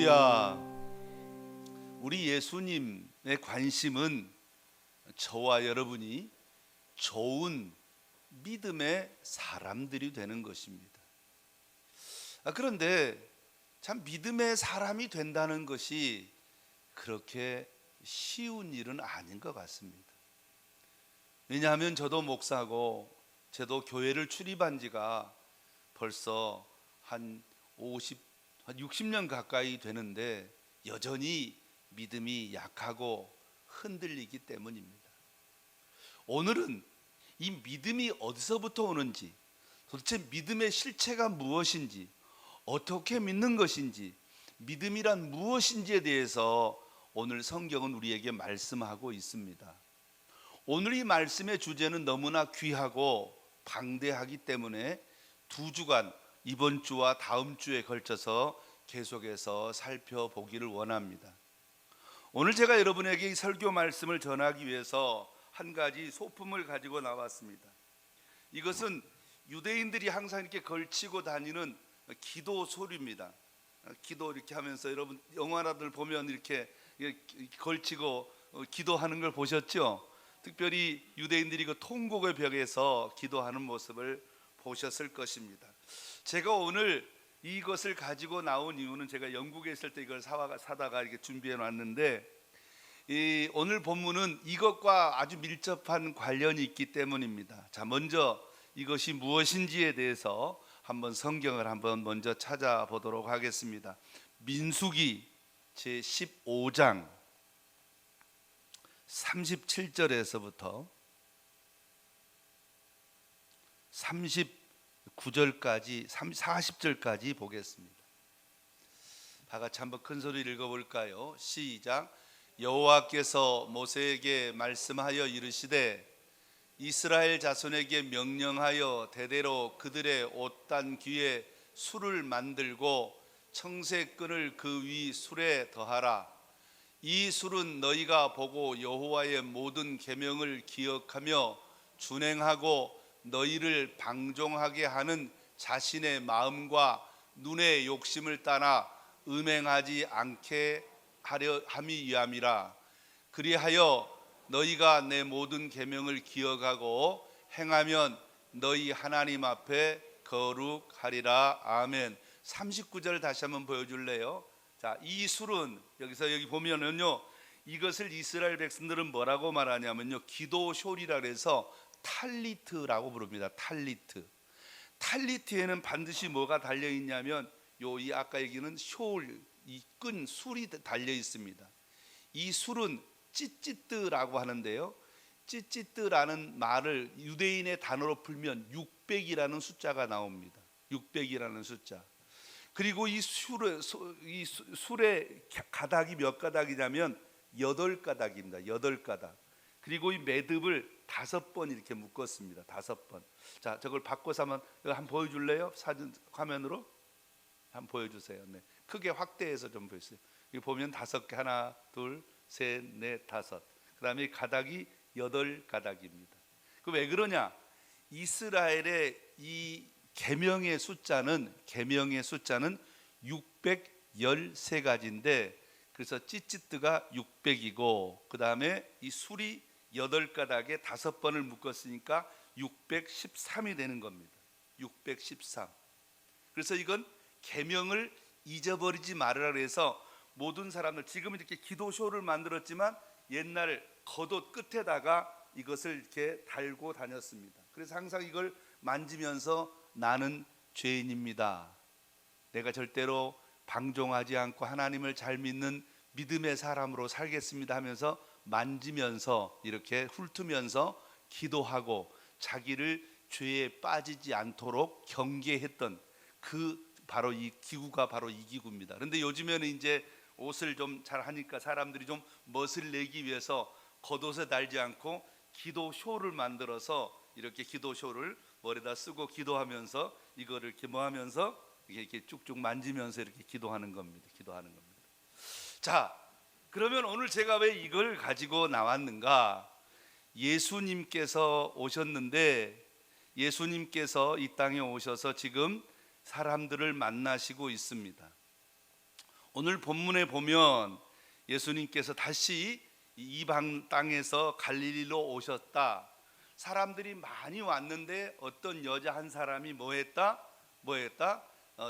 할렐루야. 우리 예수님의 관심은 저와 여러분이 좋은 믿음의 사람들이 되는 것입니다. 그런데 참 믿음의 사람이 된다는 것이 그렇게 쉬운 일은 아닌 것 같습니다. 왜냐하면 저도 목사고 저도 교회를 출입한 지가 벌써 한 60년 가까이 되는데 여전히 믿음이 약하고 흔들리기 때문입니다. 오늘은 이 믿음이 어디서부터 오는지, 도대체 믿음의 실체가 무엇인지, 어떻게 믿는 것인지, 믿음이란 무엇인지에 대해서 오늘 성경은 우리에게 말씀하고 있습니다. 오늘 이 말씀의 주제는 너무나 귀하고 방대하기 때문에 2주간 이번 주와 다음 주에 걸쳐서 계속해서 살펴보기를 원합니다. 오늘 제가 여러분에게 이 설교 말씀을 전하기 위해서 한 가지 소품을 가지고 나왔습니다. 이것은 유대인들이 항상 이렇게 걸치고 다니는 기도 소리입니다. 기도 이렇게 하면서 여러분 영화라들 보면 이렇게 걸치고 기도하는 걸 보셨죠? 특별히 유대인들이 그 통곡의 벽에서 기도하는 모습을 보셨을 것입니다. 제가 오늘 이것을 가지고 나온 이유는 제가 영국에 있을 때 이걸 사다가 이렇게 준비해 놨는데, 오늘 본문은 이것과 아주 밀접한 관련이 있기 때문입니다. 자, 먼저 이것이 무엇인지에 대해서 한번 성경을 한번 먼저 찾아보도록 하겠습니다. 민수기 제 15장 37절에서부터 39절까지 40절까지 보겠습니다. 다 같이 한번 큰 소리로 읽어볼까요? 시작. 여호와께서 모세에게 말씀하여 이르시되 이스라엘 자손에게 명령하여 대대로 그들의 옷단 귀에 술을 만들고 청새끈을 그 위 술에 더하라. 이 술은 너희가 보고 여호와의 모든 계명을 기억하며 준행하고 너희를 방종하게 하는 자신의 마음과 눈의 욕심을 따라 음행하지 않게 하려 함이 위함이라. 그리하여 너희가 내 모든 계명을 기억하고 행하면 너희 하나님 앞에 거룩하리라. 아멘. 39절 다시 한번 보여줄래요? 자, 이 술은 여기 보면은요, 이것을 이스라엘 백성들은 뭐라고 말하냐면요, 기도쇼리라 그래서 탈리트라고 부릅니다. 탈리트에는 반드시 뭐가 달려 있냐면 이 아까 얘기는 이 끈 술이 달려 있습니다. 이 술은 찌찌뜨라고 하는데요, 찌찌뜨라는 말을 유대인의 단어로 풀면 600이라는 숫자가 나옵니다. 600이라는 숫자. 그리고 이 술의 가닥이 몇 가닥이냐면 8가닥입니다. 8가닥. 그리고 이 매듭을 5번 이렇게 묶었습니다. 5번. 자, 저걸 바꿔서 한번 보여줄래요? 사진 화면으로 한번 보여주세요. 네. 크게 확대해서 좀 보세요. 여기 보면 5개, 하나, 둘, 셋, 넷, 5. 그다음에 가닥이 8가닥입니다. 그 왜 그러냐? 이스라엘의 이 계명의 숫자는 613가지인데, 그래서 찌찌뜨가 600이고 그 다음에 이 술이 8가닥에 5번을 묶었으니까 613이 되는 겁니다. 613. 그래서 이건 계명을 잊어버리지 말으라 그래서 모든 사람들, 지금 이렇게 기도쇼를 만들었지만 옛날 겉옷 끝에다가 이것을 이렇게 달고 다녔습니다. 그래서 항상 이걸 만지면서 나는 죄인입니다, 내가 절대로 방종하지 않고 하나님을 잘 믿는 믿음의 사람으로 살겠습니다 하면서 만지면서 이렇게 훑으면서 기도하고 자기를 죄에 빠지지 않도록 경계했던 바로 이 기구가 바로 이 기구입니다. 그런데 요즘에는 이제 옷을 좀 잘 하니까 사람들이 좀 멋을 내기 위해서 겉옷에 달지 않고 기도쇼를 만들어서 이렇게 기도쇼를 머리에다 쓰고 기도하면서 이거를 이렇게 하면서 이렇게 쭉쭉 만지면서 이렇게 기도하는 겁니다. 자, 그러면 오늘 제가 왜 이걸 가지고 나왔는가? 예수님께서 오셨는데, 예수님께서 이 땅에 오셔서 지금 사람들을 만나시고 있습니다. 오늘 본문에 보면 예수님께서 다시 이방 땅에서 갈릴리로 오셨다. 사람들이 많이 왔는데 어떤 여자 한 사람이 뭐했다?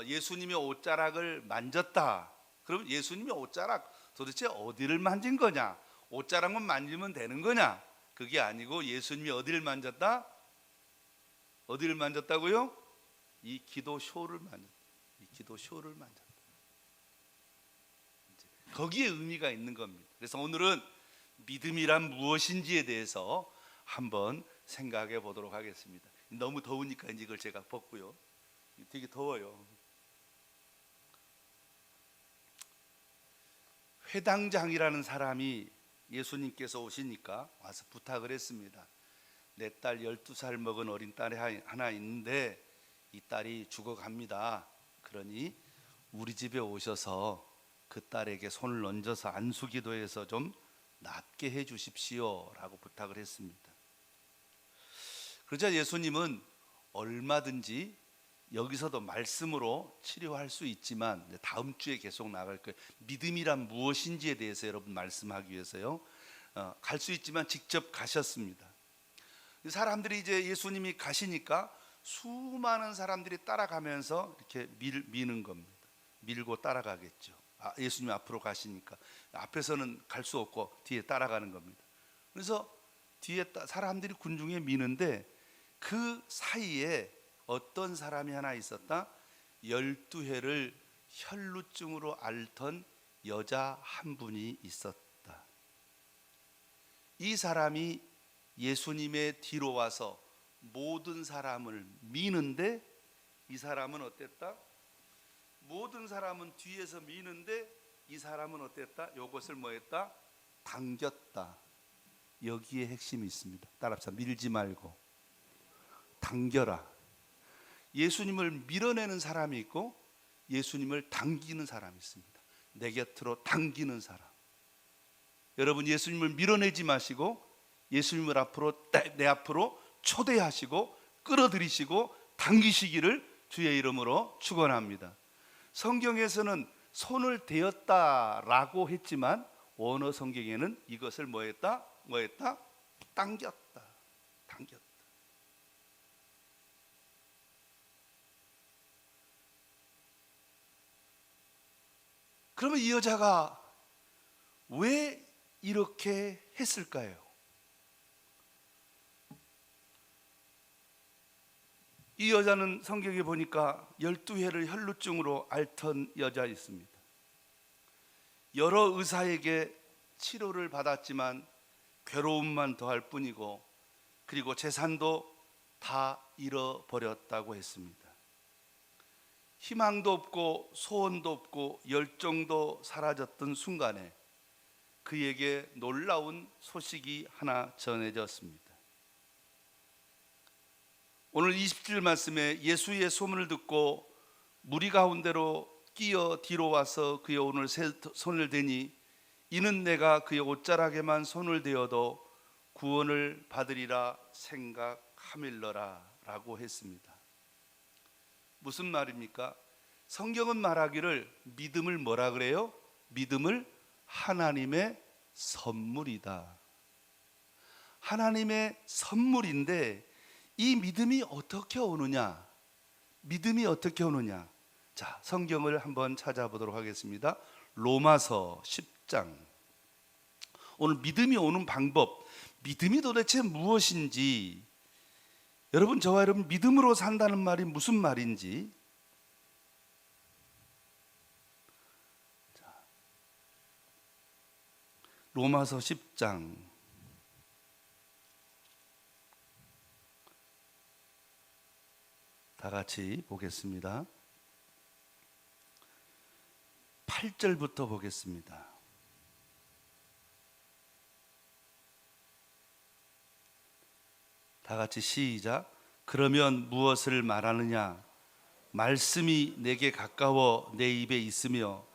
예수님의 옷자락을 만졌다. 그럼 예수님의 옷자락 도대체 어디를 만진 거냐? 옷자락만 만지면 되는 거냐? 그게 아니고 예수님이 어디를 만졌다? 어디를 만졌다고요? 이 기도쇼를 만졌다. 이 기도쇼를 만졌다. 거기에 의미가 있는 겁니다. 그래서 오늘은 믿음이란 무엇인지에 대해서 한번 생각해 보도록 하겠습니다. 너무 더우니까 이제 이걸 제가 벗고요. 되게 더워요. 회당장이라는 사람이 예수님께서 오시니까 와서 부탁을 했습니다. 내 딸 12살 먹은 어린 딸이 하나 있는데 이 딸이 죽어갑니다. 그러니 우리 집에 오셔서 그 딸에게 손을 얹어서 안수기도해서 좀 낫게 해 주십시오 라고 부탁을 했습니다. 그러자 예수님은 얼마든지 여기서도 말씀으로 치료할 수 있지만 다음 주에 계속 나갈 거예요. 믿음이란 무엇인지에 대해서 여러분 말씀하기 위해서요. 갈 수 있지만 직접 가셨습니다. 사람들이 이제 예수님이 가시니까 수많은 사람들이 따라가면서 이렇게 미는 겁니다. 밀고 따라가겠죠. 예수님 앞으로 가시니까 앞에서는 갈 수 없고 뒤에 따라가는 겁니다. 그래서 뒤에 사람들이 군중에 미는데 그 사이에 어떤 사람이 하나 있었다. 12해를 혈루증으로 앓던 여자 한 분이 있었다. 이 사람이 예수님의 뒤로 와서 모든 사람을 미는데 이 사람은 어땠다? 모든 사람은 뒤에서 미는데 이 사람은 어땠다? 이것을 뭐했다? 당겼다. 여기에 핵심이 있습니다. 따라합시다. 밀지 말고 당겨라. 예수님을 밀어내는 사람이 있고 예수님을 당기는 사람이 있습니다. 내 곁으로 당기는 사람. 여러분 예수님을 밀어내지 마시고 예수님을 내 앞으로 초대하시고 끌어들이시고 당기시기를 주의 이름으로 축원합니다. 성경에서는 손을 대었다라고 했지만 원어 성경에는 이것을 뭐했다? 당겼다. 그러면 이 여자가 왜 이렇게 했을까요? 이 여자는 성경에 보니까 12해를 혈루증으로 앓던 여자 있습니다. 여러 의사에게 치료를 받았지만 괴로움만 더할 뿐이고 그리고 재산도 다 잃어버렸다고 했습니다. 희망도 없고 소원도 없고 열정도 사라졌던 순간에 그에게 놀라운 소식이 하나 전해졌습니다. 오늘 20절 말씀에 예수의 소문을 듣고 무리 가운데로 끼어 뒤로 와서 그의 오늘 손을 대니 이는 내가 그의 옷자락에만 손을 대어도 구원을 받으리라 생각하밀러라 라고 했습니다. 무슨 말입니까? 성경은 말하기를 믿음을 뭐라 그래요? 믿음을 하나님의 선물이다. 하나님의 선물인데 이 믿음이 어떻게 오느냐? 자, 성경을 한번 찾아보도록 하겠습니다. 로마서 10장. 오늘 믿음이 오는 방법, 믿음이 도대체 무엇인지, 여러분 저와 여러분 믿음으로 산다는 말이 무슨 말인지, 자, 로마서 10장 다 같이 보겠습니다. 8절부터 보겠습니다. 다 같이 시작. 그러면 무엇을 말하느냐? 말씀이 내게 가까워 내 입에 있으며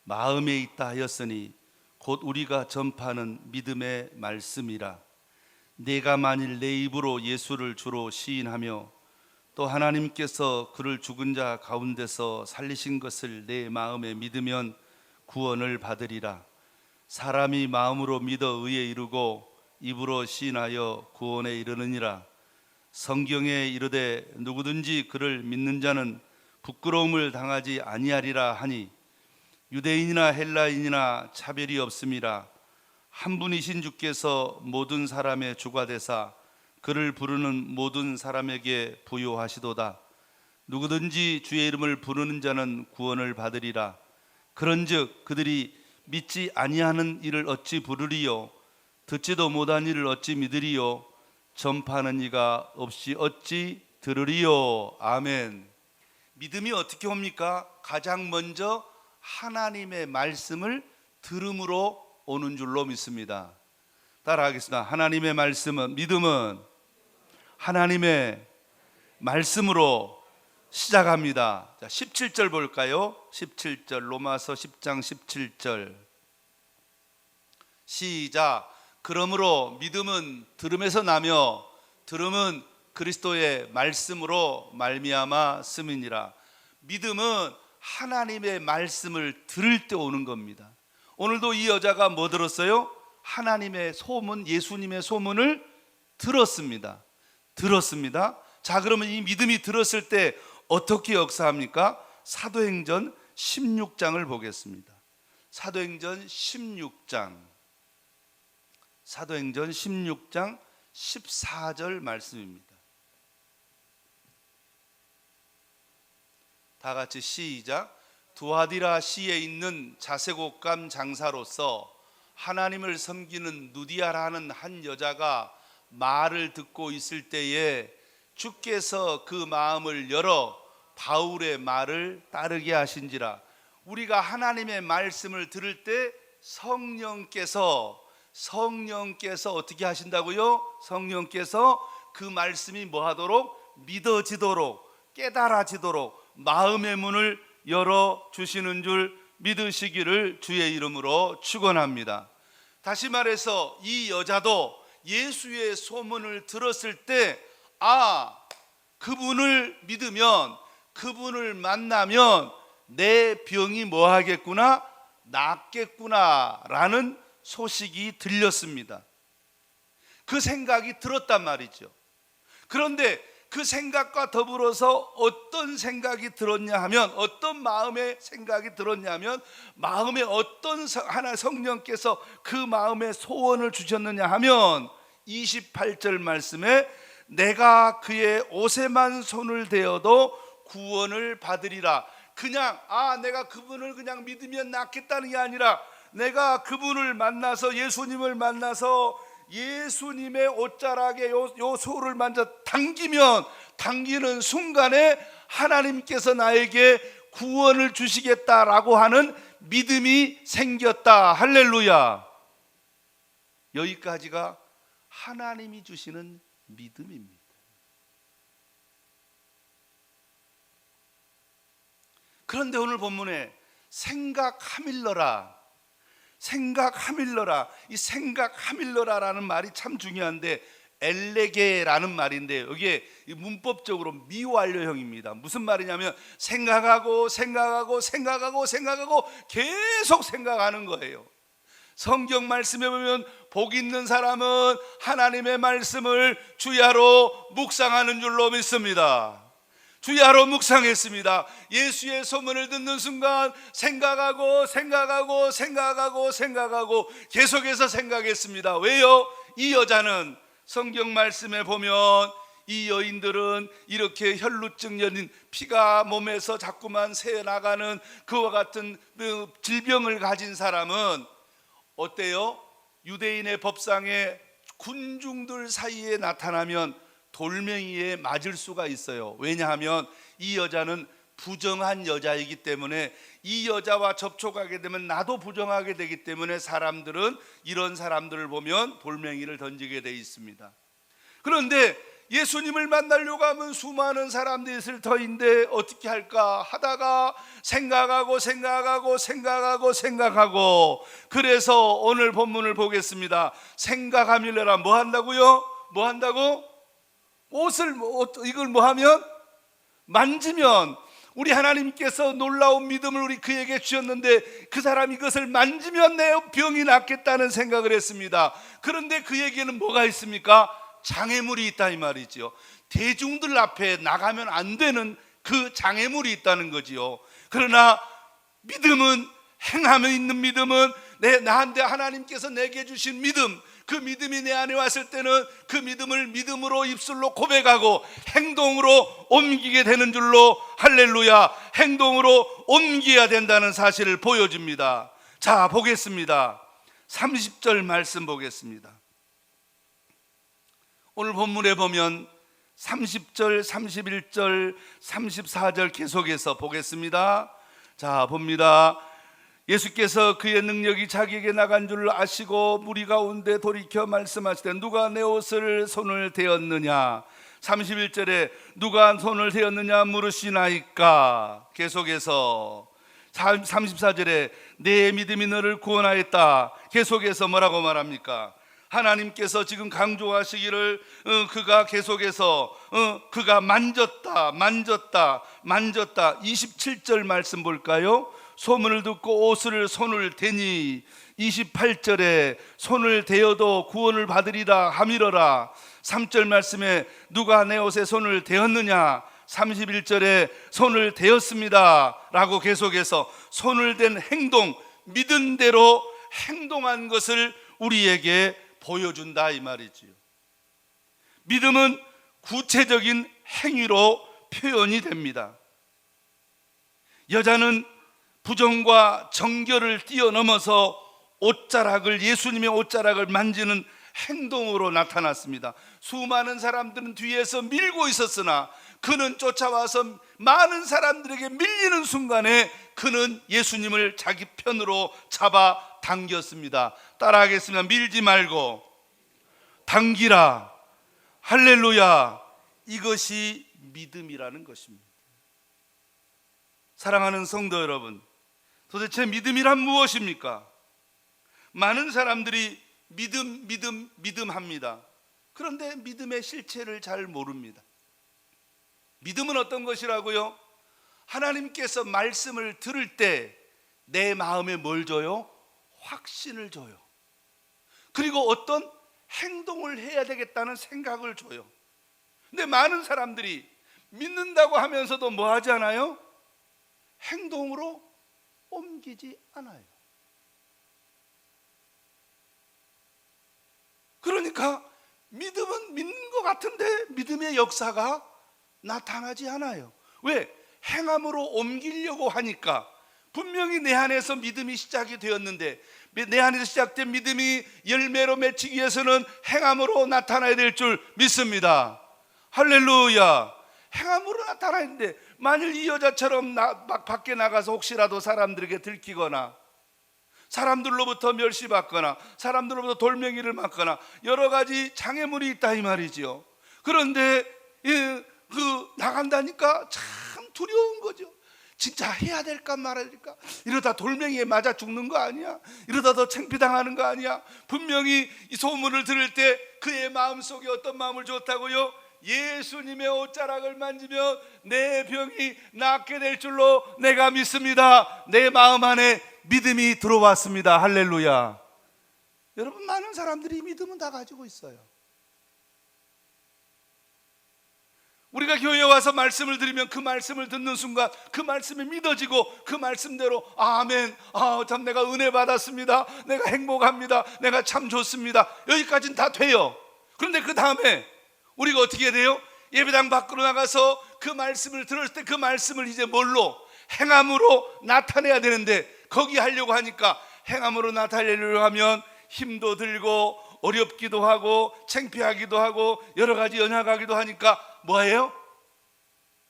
마음에 있다 하였으니 곧 우리가 전파하는 믿음의 말씀이라. 내가 만일 내 입으로 예수를 주로 시인하며 또 하나님께서 그를 죽은 자 가운데서 살리신 것을 내 마음에 믿으면 구원을 받으리라. 사람이 마음으로 믿어 의에 이르고 입으로 시인하여 구원에 이르느니라. 성경에 이르되 누구든지 그를 믿는 자는 부끄러움을 당하지 아니하리라 하니 유대인이나 헬라인이나 차별이 없음이라. 한 분이신 주께서 모든 사람의 주가 되사 그를 부르는 모든 사람에게 부요하시도다. 누구든지 주의 이름을 부르는 자는 구원을 받으리라. 그런즉 그들이 믿지 아니하는 이를 어찌 부르리요? 듣지도 못한 이를 어찌 믿으리요? 전파하는 이가 없이 어찌 들으리요? 아멘. 믿음이 어떻게 옵니까? 가장 먼저 하나님의 말씀을 들음으로 오는 줄로 믿습니다. 따라하겠습니다. 하나님의 말씀은, 믿음은 하나님의 말씀으로 시작합니다. 자, 17절 볼까요? 17절, 로마서 10장 17절 시작. 그러므로 믿음은 들음에서 나며 들음은 그리스도의 말씀으로 말미암아 씀이니라. 믿음은 하나님의 말씀을 들을 때 오는 겁니다. 오늘도 이 여자가 뭐 들었어요? 하나님의 소문, 예수님의 소문을 들었습니다. 자, 그러면 이 믿음이 들었을 때 어떻게 역사합니까? 사도행전 16장을 보겠습니다. 사도행전 16장 14절 말씀입니다. 다 같이 시작. 두아디라 시에 있는 자색옷감 장사로서 하나님을 섬기는 누디아라는 한 여자가 말을 듣고 있을 때에 주께서 그 마음을 열어 바울의 말을 따르게 하신지라. 우리가 하나님의 말씀을 들을 때 성령께서 어떻게 하신다고요? 성령께서 그 말씀이 뭐하도록? 믿어지도록, 깨달아지도록 마음의 문을 열어주시는 줄 믿으시기를 주의 이름으로 축원합니다. 다시 말해서 이 여자도 예수의 소문을 들었을 때, 아, 그분을 믿으면, 그분을 만나면 내 병이 뭐 하겠구나? 낫겠구나 라는 소식이 들렸습니다. 그 생각이 들었단 말이죠. 그런데 그 생각과 더불어서 어떤 생각이 들었냐 하면, 어떤 마음의 생각이 들었냐 하면, 마음에 어떤 하나 성령께서 그 마음에 소원을 주셨느냐 하면 28절 말씀에 내가 그의 옷에만 손을 대어도 구원을 받으리라. 그냥 내가 그분을 그냥 믿으면 낫겠다는 게 아니라, 내가 그분을 만나서, 예수님을 만나서 예수님의 옷자락에 요 소를 만져 당기는 순간에 하나님께서 나에게 구원을 주시겠다라고 하는 믿음이 생겼다. 할렐루야. 여기까지가 하나님이 주시는 믿음입니다. 그런데 오늘 본문에 생각하밀러라, 이 생각하밀러라라는 말이 참 중요한데, 엘레게라는 말인데 여기에 문법적으로 미완료형입니다. 무슨 말이냐면 생각하고 계속 생각하는 거예요. 성경 말씀에 보면 복 있는 사람은 하나님의 말씀을 주야로 묵상하는 줄로 믿습니다. 주야로 묵상했습니다. 예수의 소문을 듣는 순간 생각하고 계속해서 생각했습니다. 왜요? 이 여자는 성경 말씀에 보면 이 여인들은 이렇게 혈루증 연인, 피가 몸에서 자꾸만 새어나가는 그와 같은 질병을 가진 사람은 어때요? 유대인의 법상에 군중들 사이에 나타나면 돌멩이에 맞을 수가 있어요. 왜냐하면 이 여자는 부정한 여자이기 때문에, 이 여자와 접촉하게 되면 나도 부정하게 되기 때문에 사람들은 이런 사람들을 보면 돌멩이를 던지게 돼 있습니다. 그런데 예수님을 만나려고 하면 수많은 사람들이 있을 터인데 어떻게 할까 하다가 생각하고 그래서 오늘 본문을 보겠습니다. 생각하밀러라. 뭐 한다고요? 뭐 한다고? 이걸 뭐 하면? 만지면 우리 하나님께서 놀라운 믿음을 그에게 주셨는데 그 사람이 이것을 만지면 내 병이 낫겠다는 생각을 했습니다. 그런데 그에게는 뭐가 있습니까? 장애물이 있다 이 말이죠. 대중들 앞에 나가면 안 되는 그 장애물이 있다는 거지요. 그러나 믿음은, 행함에 있는 믿음은, 나한테 하나님께서 내게 주신 믿음, 그 믿음이 내 안에 왔을 때는 그 믿음을 믿음으로 입술로 고백하고 행동으로 옮기게 되는 줄로, 할렐루야, 행동으로 옮겨야 된다는 사실을 보여줍니다. 자, 보겠습니다. 30절 말씀 보겠습니다. 오늘 본문에 보면 30절, 31절, 34절 계속해서 보겠습니다. 자, 봅니다. 예수께서 그의 능력이 자기에게 나간 줄 아시고 무리 가운데 돌이켜 말씀하시되 누가 내 옷을 손을 대었느냐. 31절에 누가 손을 대었느냐 물으시나이까. 계속해서 34절에 내 믿음이 너를 구원하였다. 계속해서 뭐라고 말합니까? 하나님께서 지금 강조하시기를 그가 계속해서 그가 만졌다 27절 말씀 볼까요? 소문을 듣고 옷을 손을 대니 28절에 손을 대어도 구원을 받으리라 하미러라. 3절 말씀에 누가 내 옷에 손을 대었느냐. 31절에 손을 대었습니다 라고 계속해서 손을 댄 행동, 믿은 대로 행동한 것을 우리에게 보여준다 이 말이지요. 믿음은 구체적인 행위로 표현이 됩니다. 여자는 부정과 정결을 뛰어넘어서 옷자락을, 예수님의 옷자락을 만지는 행동으로 나타났습니다. 수많은 사람들은 뒤에서 밀고 있었으나 그는 쫓아와서 많은 사람들에게 밀리는 순간에 그는 예수님을 자기 편으로 잡아 당겼습니다. 따라하겠습니다. 밀지 말고 당기라. 할렐루야. 이것이 믿음이라는 것입니다. 사랑하는 성도 여러분, 도대체 믿음이란 무엇입니까? 많은 사람들이 믿음 합니다. 그런데 믿음의 실체를 잘 모릅니다. 믿음은 어떤 것이라고요? 하나님께서 말씀을 들을 때 내 마음에 뭘 줘요? 확신을 줘요. 그리고 어떤 행동을 해야 되겠다는 생각을 줘요. 근데 많은 사람들이 믿는다고 하면서도 뭐 하지 않아요? 행동으로 옮기지 않아요. 그러니까 믿음은 믿는 것 같은데 믿음의 역사가 나타나지 않아요. 왜? 행함으로 옮기려고 하니까. 분명히 내 안에서 믿음이 시작이 되었는데 내 안에서 시작된 믿음이 열매로 맺히기 위해서는 행함으로 나타나야 될 줄 믿습니다. 할렐루야. 행함으로 나타나야 되는데 만일 이 여자처럼 막 밖에 나가서 혹시라도 사람들에게 들키거나 사람들로부터 멸시받거나 사람들로부터 돌멩이를 맞거나 여러 가지 장애물이 있다 이 말이죠. 그런데 나간다니까 참 두려운 거죠. 진짜 해야 될까 말아야 될까? 이러다 돌멩이에 맞아 죽는 거 아니야? 이러다 더 창피당하는 거 아니야? 분명히 이 소문을 들을 때 그의 마음속에 어떤 마음을 줬다고요? 예수님의 옷자락을 만지면 내 병이 낫게 될 줄로 내가 믿습니다. 내 마음 안에 믿음이 들어왔습니다. 할렐루야. 여러분, 많은 사람들이 믿음은 다 가지고 있어요. 우리가 교회에 와서 말씀을 들으면 그 말씀을 듣는 순간 그 말씀이 믿어지고 그 말씀대로 아멘, 참 내가 은혜 받았습니다, 내가 행복합니다, 내가 참 좋습니다, 여기까지는 다 돼요. 그런데 그 다음에 우리가 어떻게 해야 돼요? 예배당 밖으로 나가서 그 말씀을 들었을 때 그 말씀을 이제 뭘로? 행함으로 나타내야 되는데 거기 하려고 하니까 행함으로 나타내려고 하면 힘도 들고 어렵기도 하고 창피하기도 하고 여러 가지 연약하기도 하니까 뭐예요?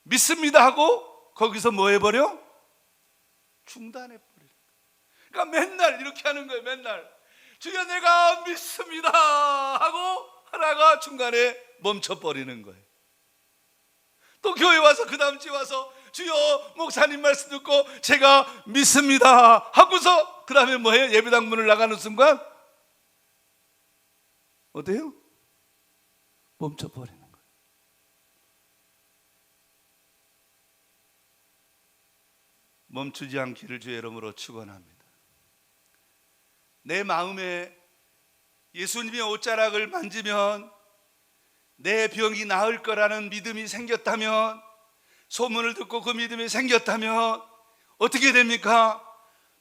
믿습니다 하고 거기서 뭐 해버려? 중단해버려. 그러니까 맨날 이렇게 하는 거예요. 맨날 주여 내가 믿습니다 하고 하다가 중간에 멈춰버리는 거예요. 또 교회 와서 그 다음 주에 와서 주여 목사님 말씀 듣고 제가 믿습니다 하고서 그 다음에 뭐예요? 예배당 문을 나가는 순간 어때요? 멈춰버리는 거예요. 멈추지 않기를 주의 이름으로 축원합니다. 내 마음에 예수님의 옷자락을 만지면 내 병이 나을 거라는 믿음이 생겼다면, 소문을 듣고 그 믿음이 생겼다면 어떻게 됩니까?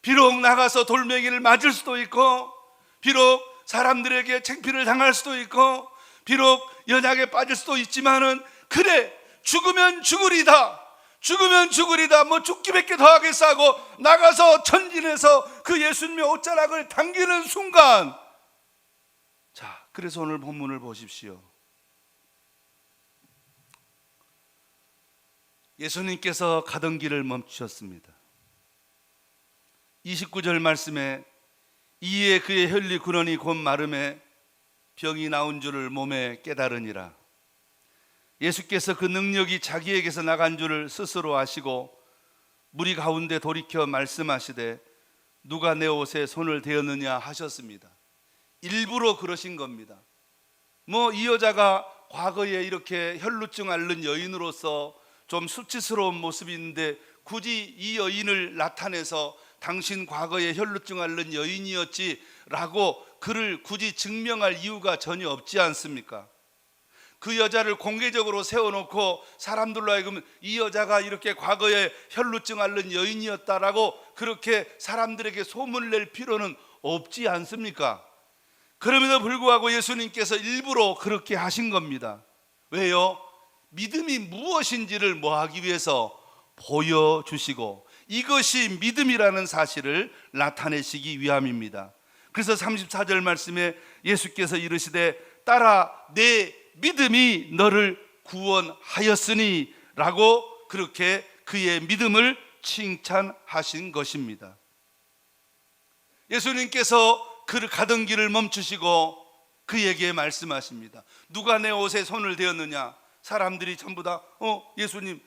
비록 나가서 돌멩이를 맞을 수도 있고, 비록 사람들에게 창피를 당할 수도 있고, 비록 연약에 빠질 수도 있지만은, 그래 죽으면 죽으리다, 죽으면 죽으리다, 뭐 죽기밖에 더 하겠어 하고 나가서 전진해서 그 예수님의 옷자락을 당기는 순간, 자, 그래서 오늘 본문을 보십시오. 예수님께서 가던 길을 멈추셨습니다. 29절 말씀에 이에 그의 혈리 근원이 곧 마름에 병이 나온 줄을 몸에 깨달으니라. 예수께서 그 능력이 자기에게서 나간 줄을 스스로 아시고 무리 가운데 돌이켜 말씀하시되 누가 내 옷에 손을 대었느냐 하셨습니다. 일부러 그러신 겁니다. 뭐 이 여자가 과거에 이렇게 혈루증 앓는 여인으로서 좀 수치스러운 모습이 있는데 굳이 이 여인을 나타내서 당신 과거에 혈루증 앓는 여인이었지라고 그를 굳이 증명할 이유가 전혀 없지 않습니까? 그 여자를 공개적으로 세워놓고 사람들로 하여금 이 여자가 이렇게 과거에 혈루증 앓는 여인이었다라고 그렇게 사람들에게 소문을 낼 필요는 없지 않습니까? 그럼에도 불구하고 예수님께서 일부러 그렇게 하신 겁니다. 왜요? 믿음이 무엇인지를 뭐하기 위해서 보여주시고 이것이 믿음이라는 사실을 나타내시기 위함입니다. 그래서 34절 말씀에 예수께서 이르시되 따라 내 믿음이 너를 구원하였으니 라고 그렇게 그의 믿음을 칭찬하신 것입니다. 예수님께서 그를 가던 길을 멈추시고 그에게 말씀하십니다. 누가 내 옷에 손을 대었느냐? 사람들이 전부 다 예수님,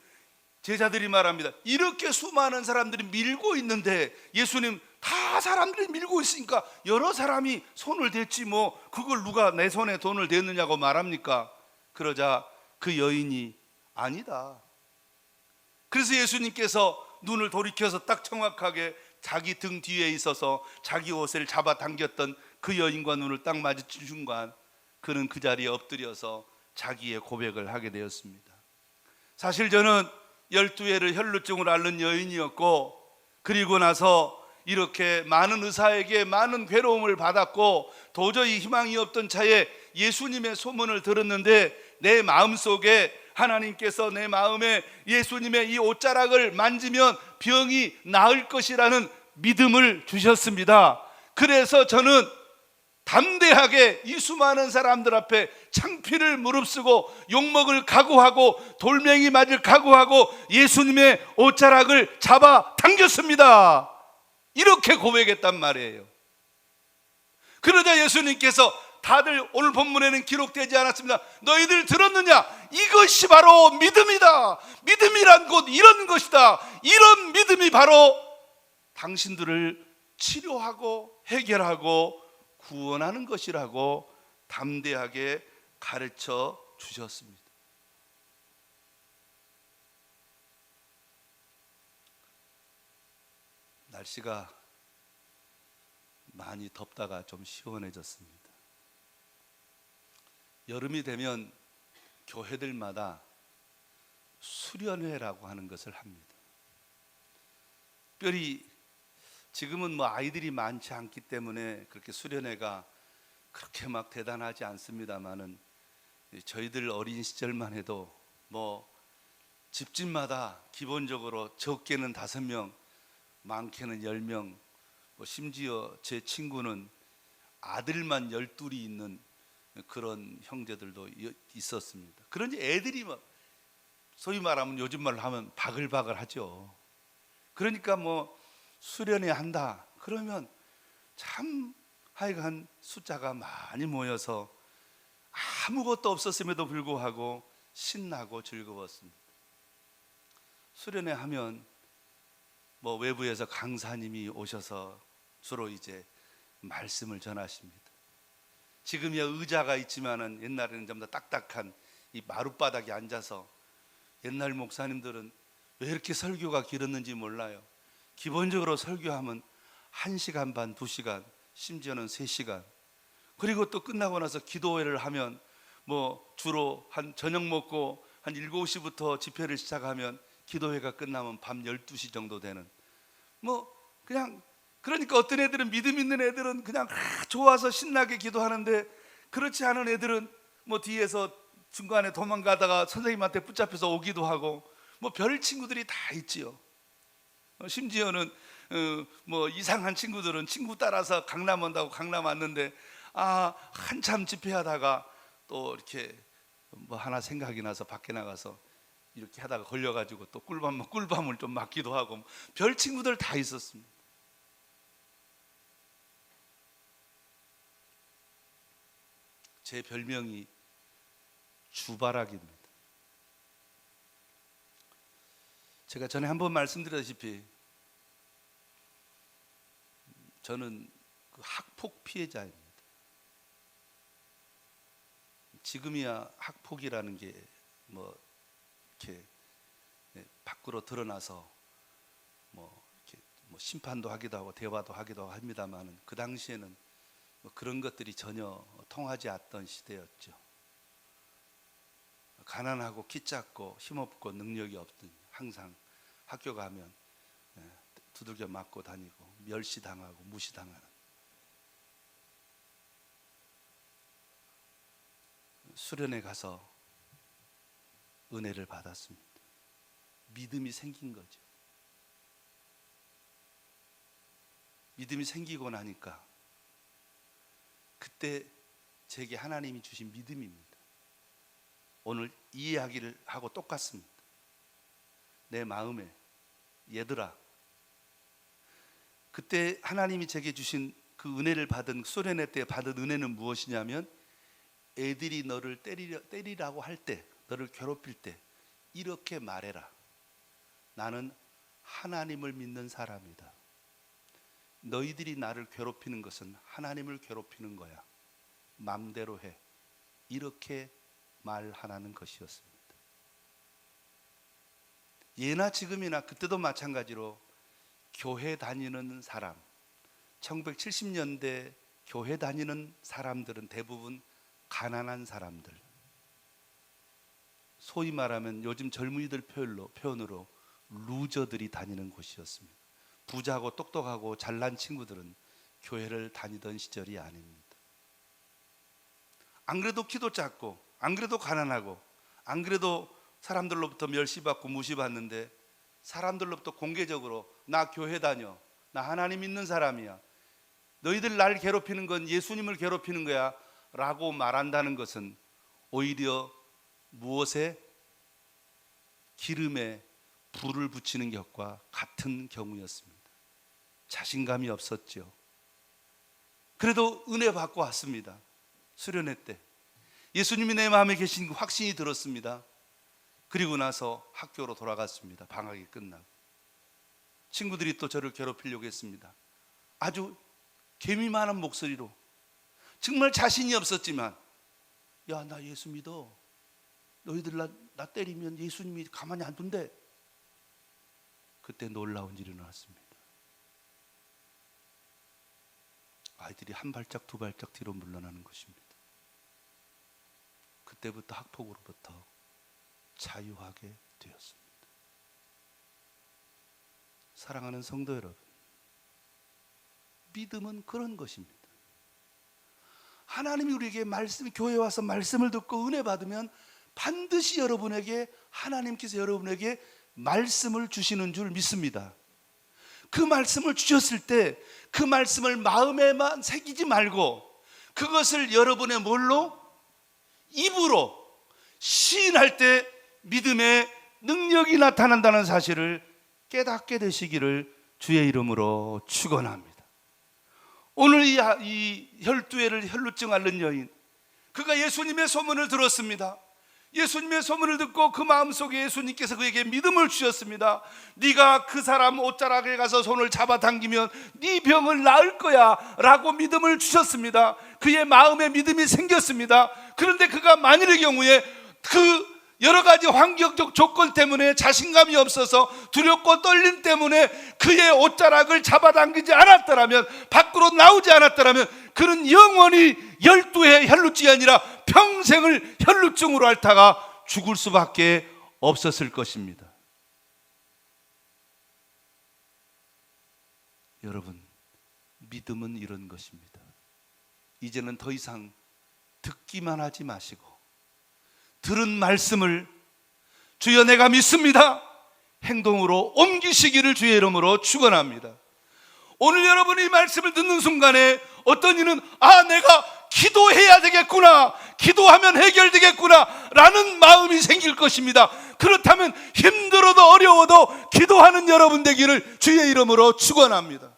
제자들이 말합니다. 이렇게 수많은 사람들이 밀고 있는데 예수님, 다 사람들이 밀고 있으니까 여러 사람이 손을 댔지 뭐 그걸 누가 내 손에 손을 댔느냐고 말합니까? 그러자 그 여인이 아니다. 그래서 예수님께서 눈을 돌이켜서 딱 정확하게 자기 등 뒤에 있어서 자기 옷을 잡아 당겼던 그 여인과 눈을 딱 마주친 순간 그는 그 자리에 엎드려서 자기의 고백을 하게 되었습니다. 사실 저는 12회를 혈루증을 앓는 여인이었고, 그리고 나서 이렇게 많은 의사에게 많은 괴로움을 받았고 도저히 희망이 없던 차에 예수님의 소문을 들었는데 내 마음속에 하나님께서 내 마음에 예수님의 이 옷자락을 만지면 병이 나을 것이라는 믿음을 주셨습니다. 그래서 저는 담대하게 이 수많은 사람들 앞에 창피를 무릅쓰고 욕먹을 각오하고 돌멩이 맞을 각오하고 예수님의 옷자락을 잡아 당겼습니다. 이렇게 고백했단 말이에요. 그러자 예수님께서 다들 오늘 본문에는 기록되지 않았습니다. 너희들 들었느냐? 이것이 바로 믿음이다. 믿음이란 곧 이런 것이다. 이런 믿음이 바로 당신들을 치료하고 해결하고 구원하는 것이라고 담대하게 가르쳐 주셨습니다. 날씨가 많이 덥다가 좀 시원해졌습니다. 여름이 되면 교회들마다 수련회라고 하는 것을 합니다. 특별히 지금은 뭐 아이들이 많지 않기 때문에 그렇게 수련회가 그렇게 막 대단하지 않습니다만은 저희들 어린 시절만 해도 뭐 집집마다 기본적으로 적게는 5명, 많게는 10명, 뭐 심지어 제 친구는 아들만 12이 있는 그런 형제들도 있었습니다. 그런지 애들이 막 소위 말하면 요즘 말로 하면 바글바글 하죠. 그러니까 뭐 수련회 한다 그러면 참 하여간 숫자가 많이 모여서 아무것도 없었음에도 불구하고 신나고 즐거웠습니다. 수련회 하면 뭐 외부에서 강사님이 오셔서 주로 이제 말씀을 전하십니다. 지금이야 의자가 있지만은 옛날에는 좀 더 딱딱한 이 마룻바닥에 앉아서, 옛날 목사님들은 왜 이렇게 설교가 길었는지 몰라요. 기본적으로 설교하면 1시간 반, 2시간, 심지어는 3시간. 그리고 또 끝나고 나서 기도회를 하면 뭐 주로 한 저녁 먹고 한 7시부터 집회를 시작하면 기도회가 끝나면 밤 12시 정도 되는, 뭐 그냥, 그러니까 어떤 애들은, 믿음 있는 애들은 그냥 좋아서 신나게 기도하는데, 그렇지 않은 애들은 뭐 뒤에서 중간에 도망가다가 선생님한테 붙잡혀서 오기도 하고, 뭐 별 친구들이 다 있지요. 심지어는 뭐 이상한 친구들은 친구 따라서 강남 온다고 강남 왔는데, 한참 집회하다가 또 이렇게 뭐 하나 생각이 나서 밖에 나가서 이렇게 하다가 걸려가지고 또 꿀밤을 좀 맞기도 하고, 별 친구들 다 있었습니다. 제 별명이 주바락입니다. 제가 전에 한번 말씀드렸다시피 저는 그 학폭 피해자입니다. 지금이야 학폭이라는 게 뭐 이렇게 밖으로 드러나서 뭐 이렇게 뭐 심판도 하기도 하고 대화도 하기도 합니다만, 그 당시에는 뭐 그런 것들이 전혀 통하지 않던 시대였죠. 가난하고 키 작고 힘없고 능력이 없던, 항상 학교 가면 두들겨 맞고 다니고 멸시당하고 무시당하는, 수련회 가서 은혜를 받았습니다. 믿음이 생긴 거죠. 믿음이 생기고 나니까 그때 제게 하나님이 주신 믿음입니다. 오늘 이 이야기를 하고 똑같습니다. 내 마음에, 얘들아, 그때 하나님이 제게 주신 그 은혜를 받은, 수련회 때 받은 은혜는 무엇이냐면, 애들이 너를 때리라고 할 때, 너를 괴롭힐 때 이렇게 말해라. 나는 하나님을 믿는 사람이다. 너희들이 나를 괴롭히는 것은 하나님을 괴롭히는 거야. 맘대로 해. 이렇게 말하라는 것이었습니다. 예나 지금이나 그때도 마찬가지로 교회 다니는 사람, 1970년대 교회 다니는 사람들은 대부분 가난한 사람들, 소위 말하면 요즘 젊은이들 표현으로 루저들이 다니는 곳이었습니다. 부자고 똑똑하고 잘난 친구들은 교회를 다니던 시절이 아닙니다. 안 그래도 키도 작고, 안 그래도 가난하고, 안 그래도 사람들로부터 멸시받고 무시받는데, 사람들로부터 공개적으로 나 교회 다녀, 나 하나님 믿는 사람이야, 너희들 날 괴롭히는 건 예수님을 괴롭히는 거야 라고 말한다는 것은 오히려 무엇에? 기름에 불을 붙이는 것과 같은 경우였습니다. 자신감이 없었죠. 그래도 은혜 받고 왔습니다. 수련회 때 예수님이 내 마음에 계신 확신이 들었습니다. 그리고 나서 학교로 돌아갔습니다. 방학이 끝나고 친구들이 또 저를 괴롭히려고 했습니다. 아주 개미만한 목소리로, 정말 자신이 없었지만, 야, 나 예수 믿어. 너희들 나 때리면 예수님이 가만히 안 둔대. 그때 놀라운 일이 일어났습니다. 아이들이 한 발짝 두 발짝 뒤로 물러나는 것입니다. 그때부터 학폭으로부터 자유하게 되었습니다. 사랑하는 성도 여러분, 믿음은 그런 것입니다. 하나님이 우리에게 교회에 와서 말씀을 듣고 은혜 받으면 반드시 여러분에게, 하나님께서 여러분에게 말씀을 주시는 줄 믿습니다. 그 말씀을 주셨을 때 그 말씀을 마음에만 새기지 말고 그것을 여러분의 뭘로? 입으로 시인할 때 믿음의 능력이 나타난다는 사실을 깨닫게 되시기를 주의 이름으로 축원합니다. 오늘 이 혈두애를 혈루증 앓는 여인, 그가 예수님의 소문을 들었습니다. 예수님의 소문을 듣고 그 마음속에 예수님께서 그에게 믿음을 주셨습니다. 네가 그 사람 옷자락에 가서 손을 잡아당기면 네 병을 나을 거야 라고 믿음을 주셨습니다. 그의 마음에 믿음이 생겼습니다. 그런데 그가 만일의 경우에 그 여러 가지 환경적 조건 때문에 자신감이 없어서 두렵고 떨림 때문에 그의 옷자락을 잡아당기지 않았더라면, 밖으로 나오지 않았더라면 그는 영원히 12해 혈루증이 아니라 평생을 혈루증으로 앓다가 죽을 수밖에 없었을 것입니다. 여러분, 믿음은 이런 것입니다. 이제는 더 이상 듣기만 하지 마시고 들은 말씀을 주여 내가 믿습니다 행동으로 옮기시기를 주의 이름으로 축원합니다. 오늘 여러분이 이 말씀을 듣는 순간에 어떤 이는 내가 기도해야 되겠구나, 기도하면 해결되겠구나 라는 마음이 생길 것입니다. 그렇다면 힘들어도 어려워도 기도하는 여러분 되기를 주의 이름으로 축원합니다.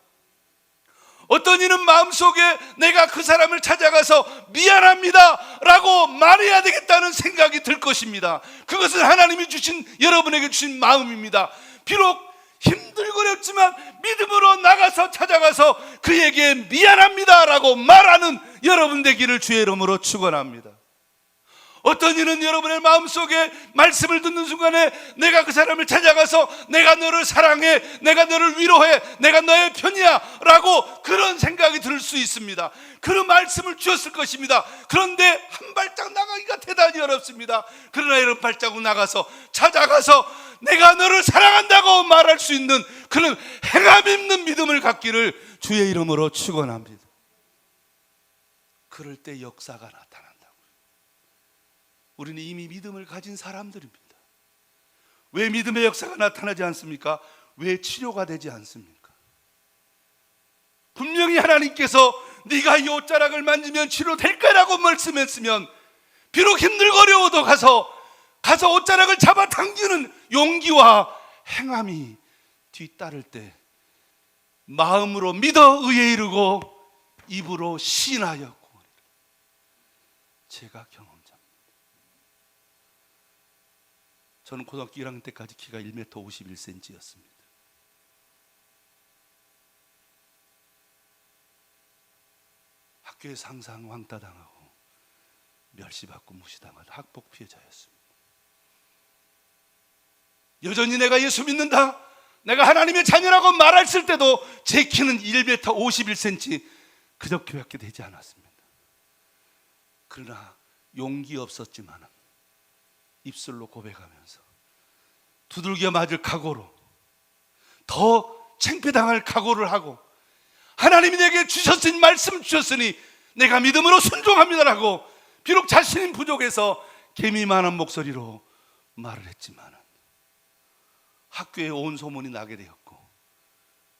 어떤 이는 마음속에 내가 그 사람을 찾아가서 미안합니다 라고 말해야 되겠다는 생각이 들 것입니다. 그것은 하나님이 주신, 여러분에게 주신 마음입니다. 비록 힘들고 어렵지만 믿음으로 나가서 찾아가서 그에게 미안합니다 라고 말하는 여러분 되기를 주의 이름으로 축원합니다. 어떤 이는 여러분의 마음속에 말씀을 듣는 순간에 내가 그 사람을 찾아가서 내가 너를 사랑해, 내가 너를 위로해, 내가 너의 편이야 라고 그런 생각이 들 수 있습니다. 그런 말씀을 주었을 것입니다. 그런데 한 발짝 나가기가 대단히 어렵습니다. 그러나 여러분 발자국 나가서 찾아가서 내가 너를 사랑한다고 말할 수 있는 그런 행함 있는 믿음을 갖기를 주의 이름으로 축원합니다. 그럴 때 역사가 나타난다. 우리는 이미 믿음을 가진 사람들입니다. 왜 믿음의 역사가 나타나지 않습니까? 왜 치료가 되지 않습니까? 분명히 하나님께서 네가 이 옷자락을 만지면 치료될 거라고 말씀했으면 비록 힘들고 어려워도 가서 옷자락을 잡아당기는 용기와 행함이 뒤따를 때 마음으로 믿어 의에 이르고 입으로 시인하였고 제가 경험합니다. 저는 고등학교 1학년 때까지 키가 1m 51cm였습니다. 학교에서 항상 왕따당하고 멸시받고 무시당하던 학폭 피해자였습니다. 여전히 내가 예수 믿는다, 내가 하나님의 자녀라고 말했을 때도 제 키는 1m 51cm 그저께밖에 되지 않았습니다. 그러나 용기 없었지만 입술로 고백하면서 두들겨 맞을 각오로, 더 창피당할 각오를 하고 하나님이 내게 주셨으니, 말씀 주셨으니 내가 믿음으로 순종합니다라고 비록 자신이 부족해서 개미만한 목소리로 말을 했지만 학교에 온 소문이 나게 되었고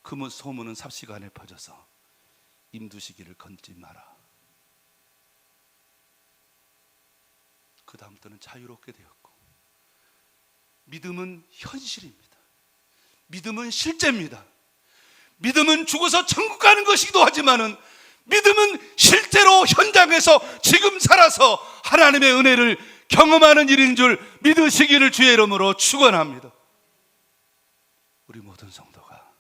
그 소문은 삽시간에 퍼져서 임두시기를 건지 마라. 그 다음부터는 자유롭게 되었고, 믿음은 현실입니다. 믿음은 실제입니다. 믿음은 죽어서 천국 가는 것이기도 하지만은 믿음은 실제로 현장에서 지금 살아서 하나님의 은혜를 경험하는 일인 줄 믿으시기를 주의 이름으로 축원합니다. 우리 모든 성도가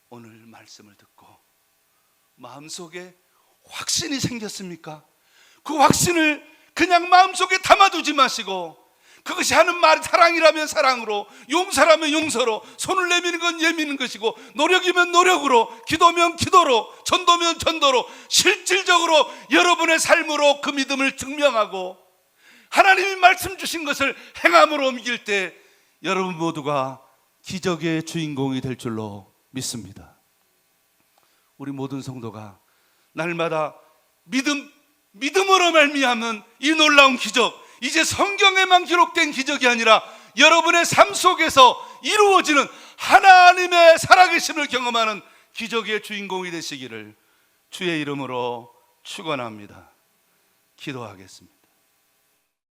오늘 말씀을 듣고 마음속에 확신이 생겼습니까? 그 확신을 그냥 마음속에 담아두지 마시고 그것이 하는 말이 사랑이라면 사랑으로, 용서라면 용서로, 손을 내미는 건 예미는 것이고, 노력이면 노력으로, 기도면 기도로, 전도면 전도로 실질적으로 여러분의 삶으로 그 믿음을 증명하고 하나님이 말씀 주신 것을 행함으로 옮길 때 여러분 모두가 기적의 주인공이 될 줄로 믿습니다. 우리 모든 성도가 날마다 믿음으로 말미암은 이 놀라운 기적, 이제 성경에만 기록된 기적이 아니라 여러분의 삶 속에서 이루어지는 하나님의 살아계심을 경험하는 기적의 주인공이 되시기를 주의 이름으로 축원합니다. 기도하겠습니다.